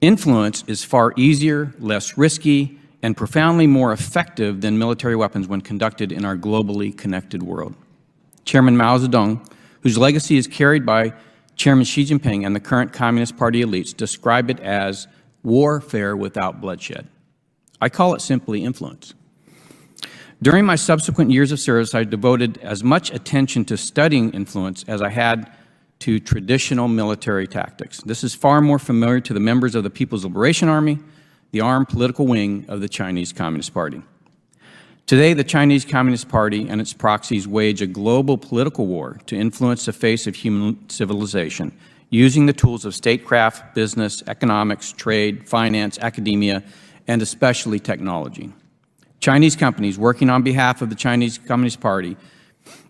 Influence is far easier, less risky, and profoundly more effective than military weapons when conducted in our globally connected world. Chairman Mao Zedong, whose legacy is carried by Chairman Xi Jinping and the current Communist Party elites, describe it as warfare without bloodshed. I call it simply influence. During my subsequent years of service, I devoted as much attention to studying influence as I had to traditional military tactics. This is far more familiar to the members of the People's Liberation Army, the armed political wing of the Chinese Communist Party. Today, the Chinese Communist Party and its proxies wage a global political war to influence the face of human civilization, using the tools of statecraft, business, economics, trade, finance, academia, and especially technology. Chinese companies working on behalf of the Chinese Communist Party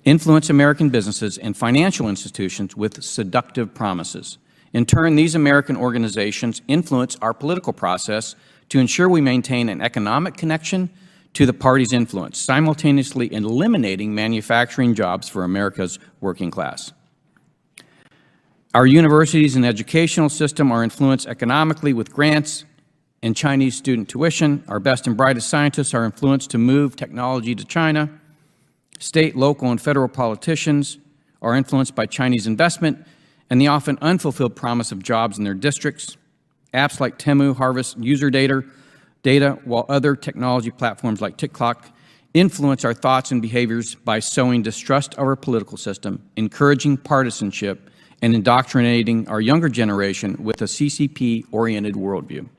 influence American businesses and financial institutions with seductive promises. In turn, these American organizations influence our political process to ensure we maintain an economic connection to the party's influence, simultaneously eliminating manufacturing jobs for America's working class. Our universities and educational system are influenced economically with grants and Chinese student tuition. Our best and brightest scientists are influenced to move technology to China. State, local, and federal politicians are influenced by Chinese investment and the often unfulfilled promise of jobs in their districts. Apps like Temu harvest user data, while other technology platforms like TikTok influence our thoughts and behaviors by sowing distrust of our political system, encouraging partisanship, and indoctrinating our younger generation with a CCP-oriented worldview.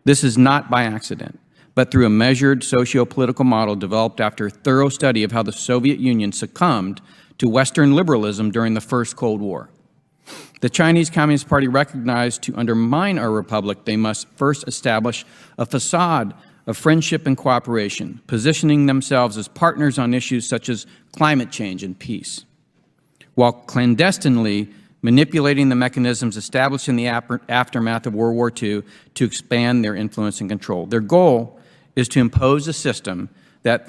This is not by accident, but through a measured socio-political model developed after a thorough study of how the Soviet Union succumbed to Western liberalism during the First Cold War. The Chinese Communist Party recognized to undermine our republic, they must first establish a facade of friendship and cooperation, positioning themselves as partners on issues such as climate change and peace, while clandestinely manipulating the mechanisms established in the aftermath of World War II to expand their influence and control. Their goal is to impose a system that,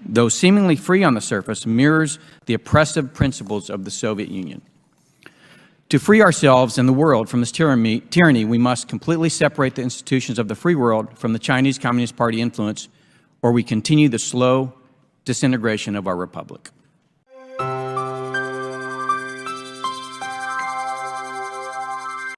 though seemingly free on the surface, mirrors the oppressive principles of the Soviet Union. To free ourselves and the world from this tyranny, we must completely separate the institutions of the free world from the Chinese Communist Party influence, or we continue the slow disintegration of our republic.